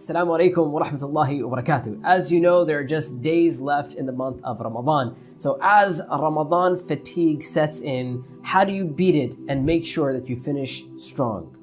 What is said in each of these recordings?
Assalamu alaikum wa rahmatullahi wa barakatuh. As you know, there are just days left in the month of Ramadan. So as Ramadan fatigue sets in, how do you beat it and make sure that you finish strong?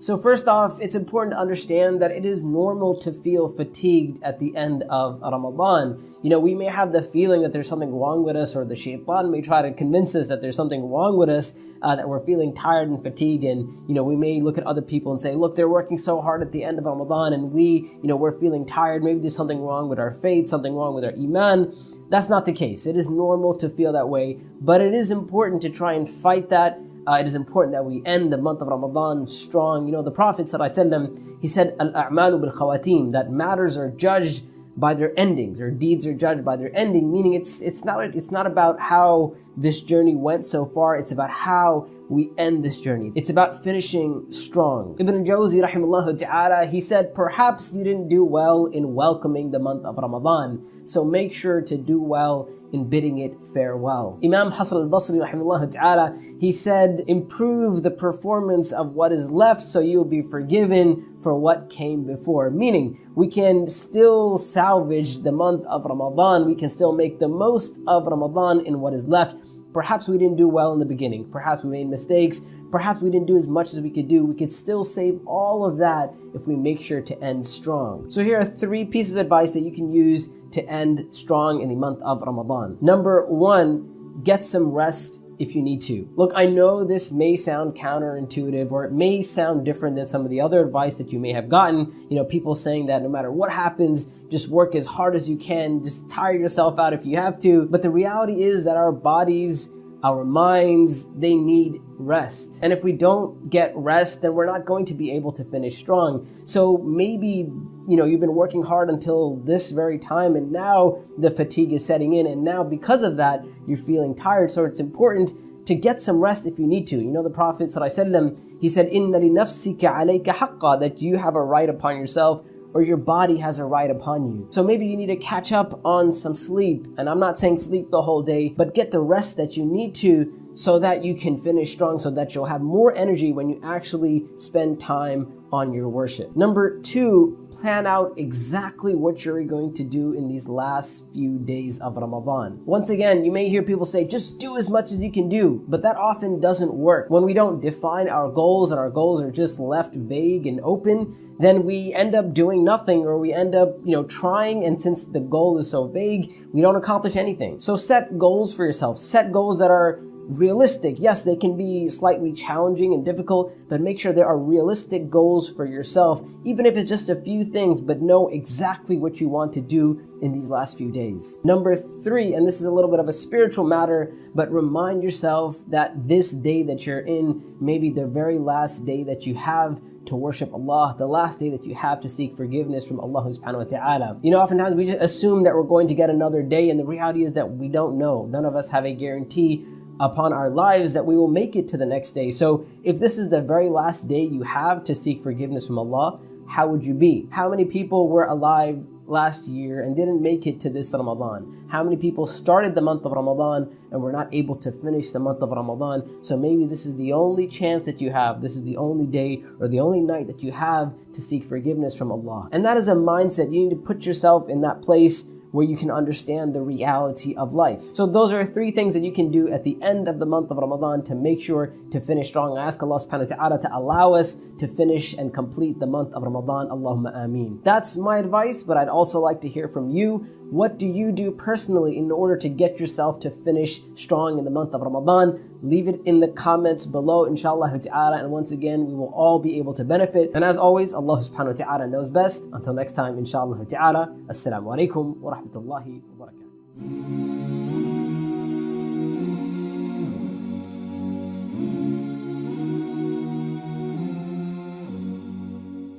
So first off, it's important to understand that it is normal to feel fatigued at the end of Ramadan. You know, we may have the feeling that there's something wrong with us, or the shaitan may try to convince us that there's something wrong with us, that we're feeling tired and fatigued. And, you know, we may look at other people and say, look, they're working so hard at the end of Ramadan and we're feeling tired. Maybe there's something wrong with our faith, something wrong with our iman. That's not the case. It is normal to feel that way, but it is important to try and fight that. It is important that we end the month of Ramadan strong. You know, the Prophet ﷺ, he said, Al-a'malu bil-khawatim, that matters are judged by their endings, or deeds are judged by their ending, meaning it's not about how this journey went so far, it's about how we end this journey. It's about finishing strong. Ibn Jawzi rahimahullah ta'ala, he said, perhaps you didn't do well in welcoming the month of Ramadan, so make sure to do well in bidding it farewell. Imam Hasan al-Basri rahimahullah ta'ala, he said, improve the performance of what is left so you'll be forgiven for what came before. Meaning, we can still salvage the month of Ramadan, we can still make the most of Ramadan in what is left. Perhaps we didn't do well in the beginning, perhaps we made mistakes, perhaps we didn't do as much as we could do. We could still save all of that if we make sure to end strong. So here are 3 pieces of advice that you can use to end strong in the month of Ramadan. Number 1, get some rest if you need to. Look, I know this may sound counterintuitive, or it may sound different than some of the other advice that you may have gotten. You know, people saying that no matter what happens, just work as hard as you can, just tire yourself out if you have to. But the reality is that our bodies, our minds, they need rest. And if we don't get rest, then we're not going to be able to finish strong. So maybe, you know, you've been working hard until this very time, and now the fatigue is setting in, and now because of that, you're feeling tired. So it's important to get some rest if you need to. You know, the Prophet ﷺ, he said, "Inna li nafsika alayka haqqa," that you have a right upon yourself, or your body has a right upon you. So maybe you need to catch up on some sleep. And I'm not saying sleep the whole day, but get the rest that you need to so that you can finish strong, so that you'll have more energy when you actually spend time on your worship. Number 2, plan out exactly what you're going to do in these last few days of Ramadan. Once again, you may hear people say, just do as much as you can do, but that often doesn't work. When we don't define our goals and our goals are just left vague and open, then we end up doing nothing, or we end up, trying, and since the goal is so vague, we don't accomplish anything. So set goals for yourself. Set goals that are realistic. Yes, they can be slightly challenging and difficult, but make sure there are realistic goals for yourself, even if it's just a few things, but know exactly what you want to do in these last few days. Number 3, and this is a little bit of a spiritual matter, but remind yourself that this day that you're in may be the very last day that you have to worship Allah, the last day that you have to seek forgiveness from Allah subhanahu wa ta'ala. You know, oftentimes we just assume that we're going to get another day, and the reality is that we don't know. None of us have a guarantee upon our lives that we will make it to the next day. So if this is the very last day you have to seek forgiveness from Allah, how would you be? How many people were alive last year and didn't make it to this Ramadan? How many people started the month of Ramadan and were not able to finish the month of Ramadan? So maybe this is the only chance that you have. This is the only day or the only night that you have to seek forgiveness from Allah. And that is a mindset. You need to put yourself in that place where you can understand the reality of life. So those are 3 things that you can do at the end of the month of Ramadan to make sure to finish strong. I ask Allah subhanahu wa ta'ala to allow us to finish and complete the month of Ramadan. Allahumma ameen. That's my advice, but I'd also like to hear from you. What do you do personally in order to get yourself to finish strong in the month of Ramadan? Leave it in the comments below, inshallah ta'ala, and once again, we will all be able to benefit. And as always, Allah subhanahu wa ta'ala knows best. Until next time, inshallah ta'ala, assalamu alaikum wa rahmatullahi wa barakatuh.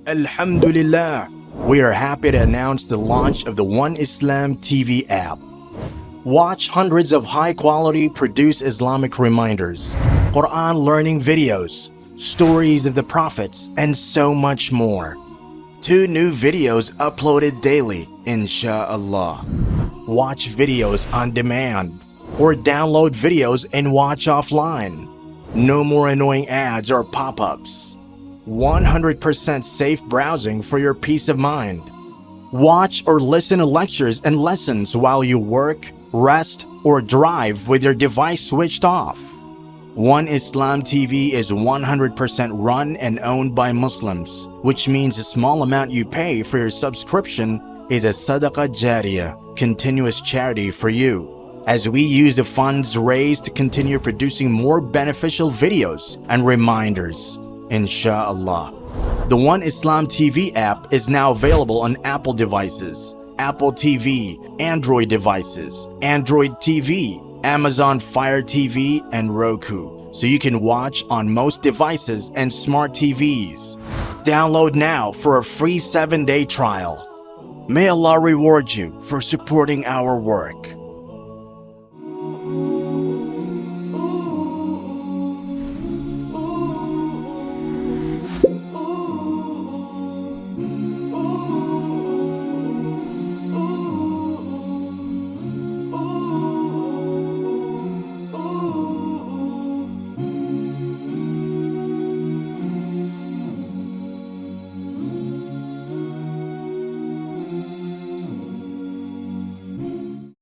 Alhamdulillah, we are happy to announce the launch of the One Islam TV app. Watch hundreds of high-quality produced Islamic reminders, Quran learning videos, stories of the prophets, and so much more. 2 new videos uploaded daily, insha'Allah. Watch videos on demand, or download videos and watch offline. No more annoying ads or pop-ups. 100% safe browsing for your peace of mind. Watch or listen to lectures and lessons while you work, rest, or drive with your device switched off. One Islam TV is 100% run and owned by Muslims, which means the small amount you pay for your subscription is a sadaqah jariyah, continuous charity for you, as we use the funds raised to continue producing more beneficial videos and reminders, inshallah. The One Islam TV app is now available on Apple devices, Apple TV, Android devices, Android TV, Amazon Fire TV, and Roku, so you can watch on most devices and smart TVs. Download now for a free 7-day trial. May Allah reward you for supporting our work.